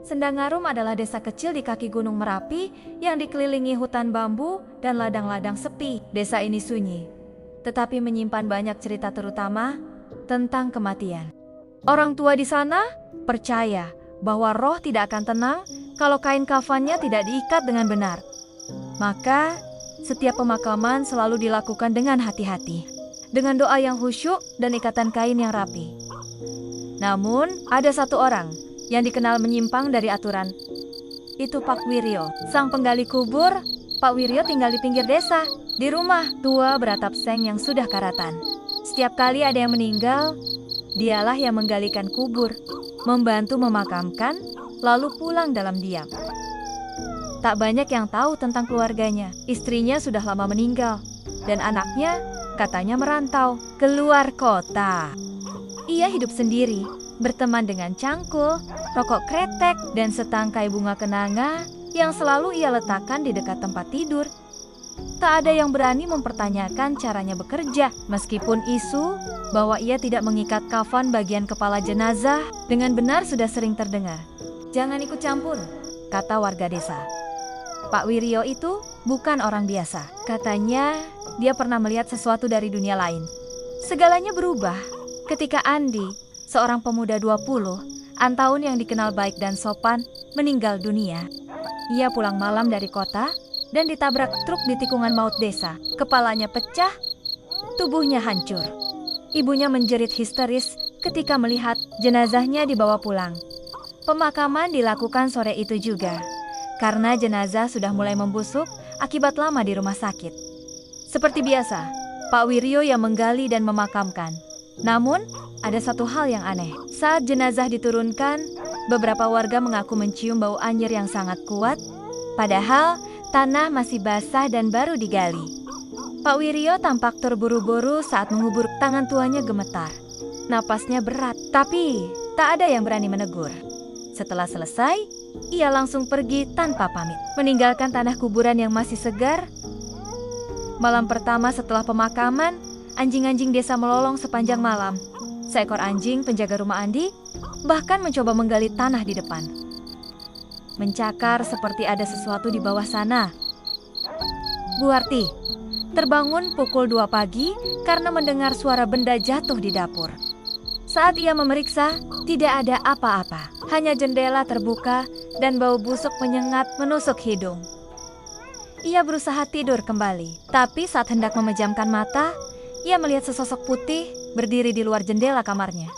Sendangarum adalah desa kecil di kaki Gunung Merapi yang dikelilingi hutan bambu dan ladang-ladang sepi. Desa ini sunyi, tetapi menyimpan banyak cerita terutama tentang kematian. Orang tua di sana percaya bahwa roh tidak akan tenang kalau kain kafannya tidak diikat dengan benar. Maka, setiap pemakaman selalu dilakukan dengan hati-hati, dengan doa yang khusyuk dan ikatan kain yang rapi. Namun, ada satu orang yang dikenal menyimpang dari aturan. Itu Pak Wiryo, sang penggali kubur. Pak Wiryo tinggal di pinggir desa, di rumah tua beratap seng yang sudah karatan. Setiap kali ada yang meninggal, dialah yang menggalikan kubur, membantu memakamkan, lalu pulang dalam diam. Tak banyak yang tahu tentang keluarganya. Istrinya sudah lama meninggal, dan anaknya katanya merantau keluar kota. Ia hidup sendiri, berteman dengan cangkul, rokok kretek, dan setangkai bunga kenanga yang selalu ia letakkan di dekat tempat tidur. Tak ada yang berani mempertanyakan caranya bekerja, meskipun isu bahwa ia tidak mengikat kafan bagian kepala jenazah dengan benar sudah sering terdengar. "Jangan ikut campur," kata warga desa. Pak Wiryo itu bukan orang biasa. Katanya dia pernah melihat sesuatu dari dunia lain. Segalanya berubah ketika Andi, seorang pemuda 20 tahun yang dikenal baik dan sopan, meninggal dunia. Ia pulang malam dari kota dan ditabrak truk di tikungan maut desa. Kepalanya pecah, tubuhnya hancur. Ibunya menjerit histeris ketika melihat jenazahnya dibawa pulang. Pemakaman dilakukan sore itu juga, karena jenazah sudah mulai membusuk akibat lama di rumah sakit. Seperti biasa, Pak Wiryo yang menggali dan memakamkan. Namun, ada satu hal yang aneh. Saat jenazah diturunkan, beberapa warga mengaku mencium bau anyir yang sangat kuat, padahal tanah masih basah dan baru digali. Pak Wiryo tampak terburu-buru saat mengubur. Tangan tuanya gemetar. Napasnya berat, tapi tak ada yang berani menegur. Setelah selesai, ia langsung pergi tanpa pamit, meninggalkan tanah kuburan yang masih segar. Malam pertama setelah pemakaman, anjing-anjing desa melolong sepanjang malam. Seekor anjing penjaga rumah Andi bahkan mencoba menggali tanah di depan, mencakar seperti ada sesuatu di bawah sana. Buarti terbangun pukul 2 pagi karena mendengar suara benda jatuh di dapur. Saat ia memeriksa, tidak ada apa-apa. Hanya jendela terbuka dan bau busuk menyengat menusuk hidung. Ia berusaha tidur kembali, tapi saat hendak memejamkan mata, ia melihat sesosok putih berdiri di luar jendela kamarnya.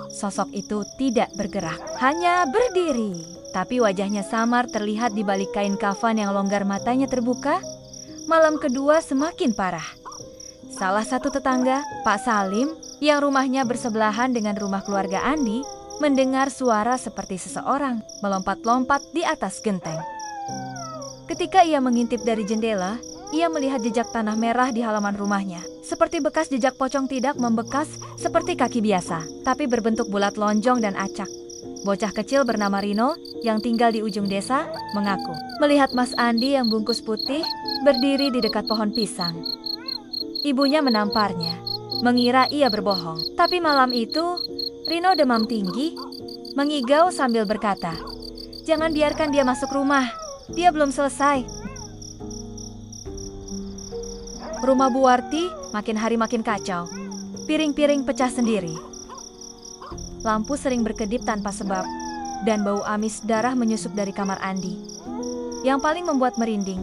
Sosok itu tidak bergerak, hanya berdiri. Tapi wajahnya samar terlihat di balik kain kafan yang longgar, matanya terbuka. Malam kedua semakin parah. Salah satu tetangga, Pak Salim, yang rumahnya bersebelahan dengan rumah keluarga Andi, mendengar suara seperti seseorang melompat-lompat di atas genteng. Ketika ia mengintip dari jendela, ia melihat jejak tanah merah di halaman rumahnya. Seperti bekas jejak pocong, tidak membekas seperti kaki biasa, tapi berbentuk bulat lonjong dan acak. Bocah kecil bernama Rino yang tinggal di ujung desa mengaku melihat Mas Andi yang bungkus putih berdiri di dekat pohon pisang. Ibunya menamparnya, mengira ia berbohong. Tapi malam itu, Rino demam tinggi, mengigau sambil berkata, "Jangan biarkan dia masuk rumah, dia belum selesai." Rumah Buarti makin hari makin kacau. Piring-piring pecah sendiri. Lampu sering berkedip tanpa sebab, dan bau amis darah menyusup dari kamar Andi. Yang paling membuat merinding,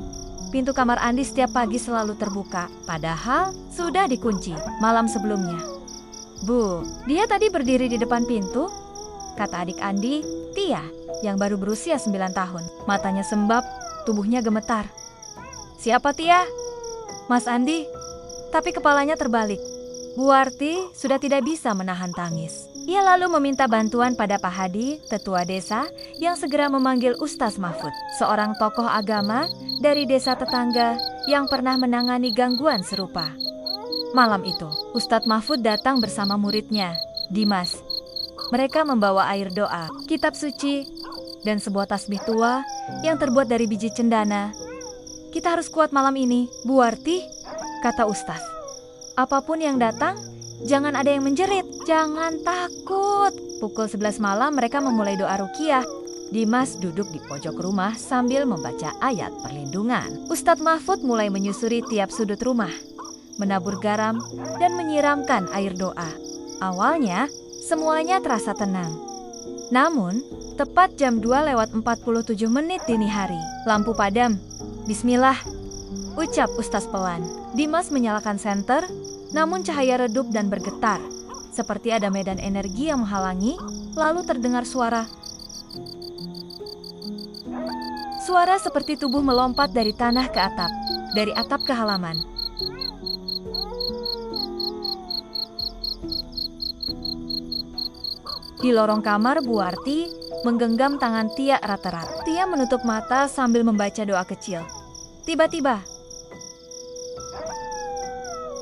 pintu kamar Andi setiap pagi selalu terbuka, padahal sudah dikunci malam sebelumnya. "Bu, dia tadi berdiri di depan pintu," kata adik Andi, Tia, yang baru berusia 9 tahun. Matanya sembab, tubuhnya gemetar. "Siapa, Tia?" "Mas Andi." Tapi kepalanya terbalik. Buarti sudah tidak bisa menahan tangis. Ia lalu meminta bantuan pada Pak Hadi, tetua desa, yang segera memanggil Ustaz Mahfud, seorang tokoh agama dari desa tetangga yang pernah menangani gangguan serupa. Malam itu, Ustaz Mahfud datang bersama muridnya, Dimas. Mereka membawa air doa, kitab suci, dan sebuah tasbih tua yang terbuat dari biji cendana. "Kita harus kuat malam ini, Buarti," kata Ustaz. "Apapun yang datang, jangan ada yang menjerit, jangan takut." Pukul 11 malam mereka memulai doa ruqyah. Dimas duduk di pojok rumah sambil membaca ayat perlindungan. Ustadz Mahfud mulai menyusuri tiap sudut rumah, menabur garam dan menyiramkan air doa. Awalnya, semuanya terasa tenang. Namun, tepat jam 2:47 dini hari, lampu padam. Bismillah, ucap Ustaz pelan. Dimas menyalakan senter, namun cahaya redup dan bergetar. Seperti ada medan energi yang menghalangi, lalu terdengar suara. Suara seperti tubuh melompat dari tanah ke atap, dari atap ke halaman. Di lorong kamar, Bu Warti menggenggam tangan Tia erat-erat. Tia menutup mata sambil membaca doa kecil. Tiba-tiba,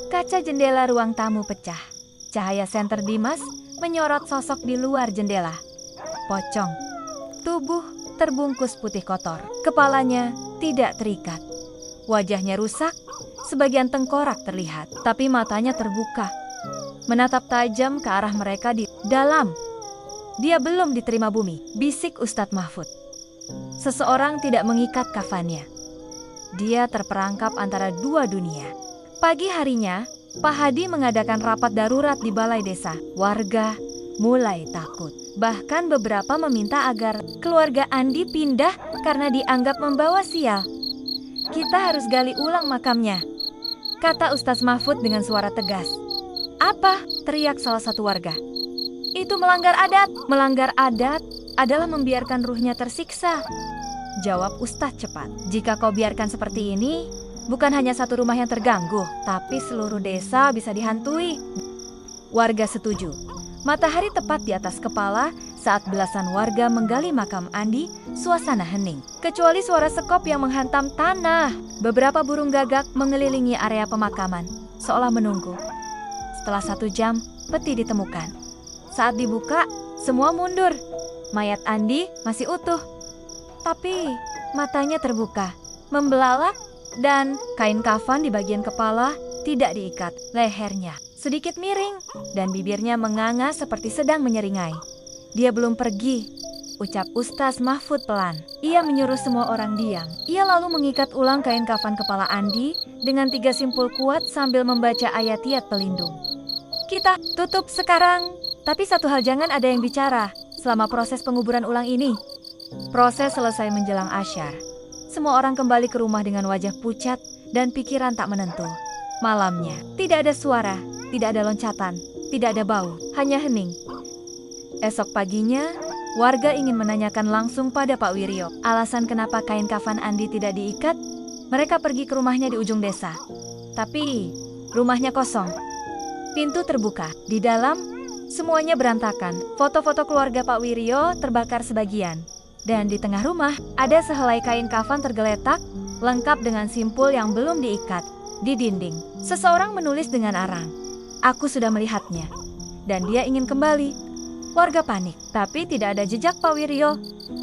kaca jendela ruang tamu pecah. Cahaya senter Dimas menyorot sosok di luar jendela. Pocong, tubuh terbungkus putih kotor. Kepalanya tidak terikat. Wajahnya rusak, sebagian tengkorak terlihat, tapi matanya terbuka, menatap tajam ke arah mereka di dalam. Dia belum diterima bumi, bisik Ustadz Mahfud. Seseorang tidak mengikat kafannya. Dia terperangkap antara dua dunia. Pagi harinya, Pak Hadi mengadakan rapat darurat di balai desa. Warga mulai takut. Bahkan beberapa meminta agar keluarga Andi pindah karena dianggap membawa sial. Kita harus gali ulang makamnya, kata Ustadz Mahfud dengan suara tegas. Apa? Teriak salah satu warga. Itu melanggar adat. Melanggar adat adalah membiarkan ruhnya tersiksa, jawab Ustadz cepat. Jika kau biarkan seperti ini, bukan hanya satu rumah yang terganggu, tapi seluruh desa bisa dihantui. Warga setuju. Matahari tepat di atas kepala saat belasan warga menggali makam Andi, suasana hening. Kecuali suara sekop yang menghantam tanah. Beberapa burung gagak mengelilingi area pemakaman, seolah menunggu. Setelah 1 jam, peti ditemukan. Saat dibuka, semua mundur. Mayat Andi masih utuh, tapi matanya terbuka, membelalak, dan kain kafan di bagian kepala tidak diikat. Lehernya sedikit miring dan bibirnya menganga seperti sedang menyeringai. Dia belum pergi, ucap Ustaz Mahfud pelan. Ia menyuruh semua orang diam. Ia lalu mengikat ulang kain kafan kepala Andi dengan 3 simpul kuat sambil membaca ayat-ayat pelindung. Kita tutup sekarang, tapi satu hal jangan ada yang bicara selama proses penguburan ulang ini. Proses selesai menjelang asyar. Semua orang kembali ke rumah dengan wajah pucat dan pikiran tak menentu. Malamnya, tidak ada suara, tidak ada loncatan, tidak ada bau, hanya hening. Esok paginya, warga ingin menanyakan langsung pada Pak Wiryo alasan kenapa kain kafan Andi tidak diikat. Mereka pergi ke rumahnya di ujung desa, tapi rumahnya kosong. Pintu terbuka. Di dalam, semuanya berantakan. Foto-foto keluarga Pak Wiryo terbakar sebagian. Dan di tengah rumah, ada sehelai kain kafan tergeletak, lengkap dengan simpul yang belum diikat. Di dinding, seseorang menulis dengan arang. Aku sudah melihatnya. Dan dia ingin kembali. Warga panik, tapi tidak ada jejak Pak Wiryo.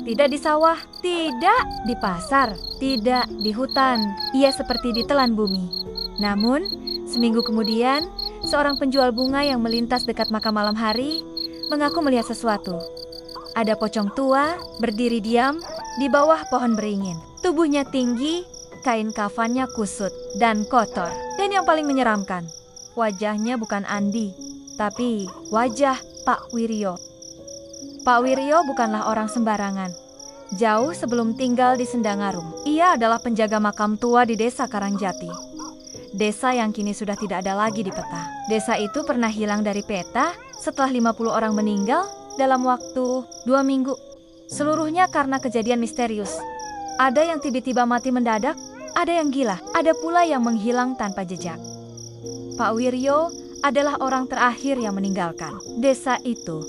Tidak di sawah, tidak di pasar, tidak di hutan. Ia seperti ditelan bumi. Namun, seminggu kemudian, seorang penjual bunga yang melintas dekat makam malam hari mengaku melihat sesuatu. Ada pocong tua berdiri diam di bawah pohon beringin. Tubuhnya tinggi, kain kafannya kusut dan kotor. Dan yang paling menyeramkan, wajahnya bukan Andi, tapi wajah Pak Wiryo. Pak Wiryo bukanlah orang sembarangan. Jauh sebelum tinggal di Sendangarum, ia adalah penjaga makam tua di desa Karangjati. Desa yang kini sudah tidak ada lagi di peta. Desa itu pernah hilang dari peta setelah 50 orang meninggal dalam waktu 2 minggu. Seluruhnya karena kejadian misterius. Ada yang tiba-tiba mati mendadak, ada yang gila, ada pula yang menghilang tanpa jejak. Pak Wiryo adalah orang terakhir yang meninggalkan desa itu.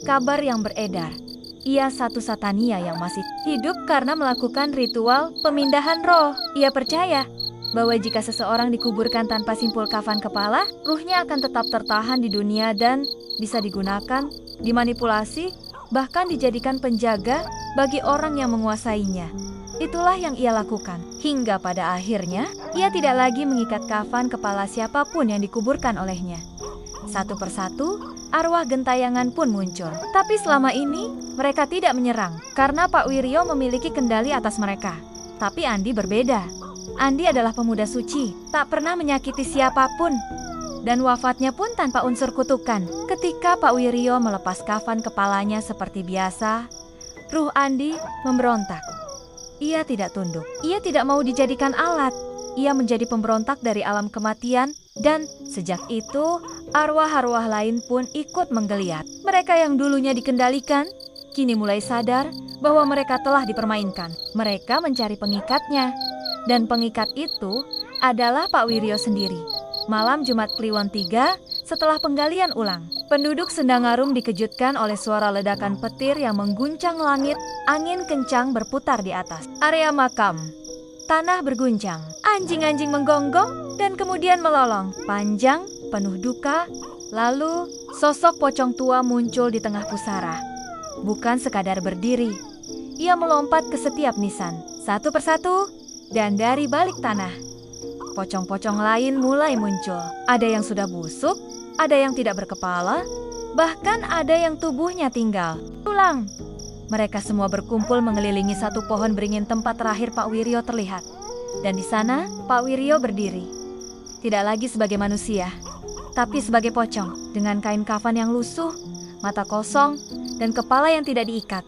Kabar yang beredar, ia satu satania yang masih hidup karena melakukan ritual pemindahan roh. Ia percaya bahwa jika seseorang dikuburkan tanpa simpul kafan kepala, ruhnya akan tetap tertahan di dunia dan bisa digunakan, dimanipulasi, bahkan dijadikan penjaga bagi orang yang menguasainya. Itulah yang ia lakukan, hingga pada akhirnya ia tidak lagi mengikat kafan kepala siapapun yang dikuburkan olehnya. Satu persatu arwah gentayangan pun muncul. Tapi selama ini mereka tidak menyerang karena Pak Wiryo memiliki kendali atas mereka. Tapi Andi berbeda. Andi adalah pemuda suci, tak pernah menyakiti siapapun. Dan wafatnya pun tanpa unsur kutukan. Ketika Pak Wiryo melepas kafan kepalanya seperti biasa, ruh Andi memberontak. Ia tidak tunduk, ia tidak mau dijadikan alat. Ia menjadi pemberontak dari alam kematian, dan sejak itu arwah-arwah lain pun ikut menggeliat. Mereka yang dulunya dikendalikan, kini mulai sadar bahwa mereka telah dipermainkan. Mereka mencari pengikatnya, dan pengikat itu adalah Pak Wiryo sendiri. Malam Jumat Kliwon 3, setelah penggalian ulang, penduduk Sendangarum dikejutkan oleh suara ledakan petir yang mengguncang langit. Angin kencang berputar di atas area makam. Tanah berguncang, anjing-anjing menggonggong dan kemudian melolong, panjang, penuh duka. Lalu sosok pocong tua muncul di tengah pusara. Bukan sekadar berdiri, ia melompat ke setiap nisan, satu persatu, dan dari balik tanah pocong-pocong lain mulai muncul. Ada yang sudah busuk, ada yang tidak berkepala, bahkan ada yang tubuhnya tinggal. Pulang. Mereka semua berkumpul mengelilingi satu pohon beringin tempat terakhir Pak Wiryo terlihat. Dan di sana Pak Wiryo berdiri. Tidak lagi sebagai manusia, tapi sebagai pocong, dengan kain kafan yang lusuh, mata kosong, dan kepala yang tidak diikat.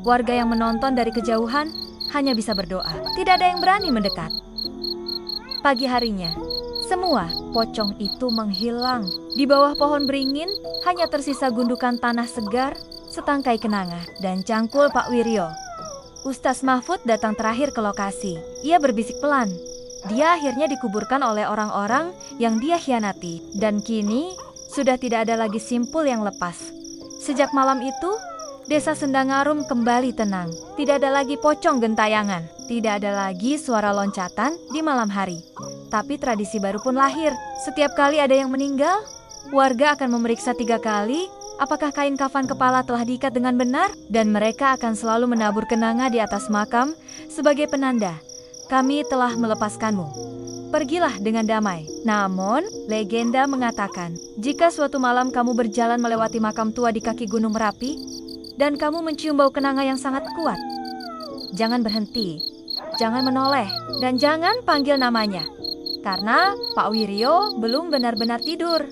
Warga yang menonton dari kejauhan hanya bisa berdoa. Tidak ada yang berani mendekat. Pagi harinya, semua pocong itu menghilang. Di bawah pohon beringin hanya tersisa gundukan tanah segar, setangkai kenanga, dan cangkul Pak Wiryo. Ustaz Mahfud datang terakhir ke lokasi. Ia berbisik pelan. Dia akhirnya dikuburkan oleh orang-orang yang dia khianati. Dan kini sudah tidak ada lagi simpul yang lepas. Sejak malam itu, Desa Sendangarum kembali tenang. Tidak ada lagi pocong gentayangan. Tidak ada lagi suara loncatan di malam hari. Tapi tradisi baru pun lahir. Setiap kali ada yang meninggal, warga akan memeriksa 3 kali apakah kain kafan kepala telah diikat dengan benar. Dan mereka akan selalu menabur kenanga di atas makam sebagai penanda, kami telah melepaskanmu. Pergilah dengan damai. Namun, legenda mengatakan, jika suatu malam kamu berjalan melewati makam tua di kaki Gunung Merapi, dan kamu mencium bau kenanga yang sangat kuat, jangan berhenti, jangan menoleh, dan jangan panggil namanya, karena Pak Wiryo belum benar-benar tidur.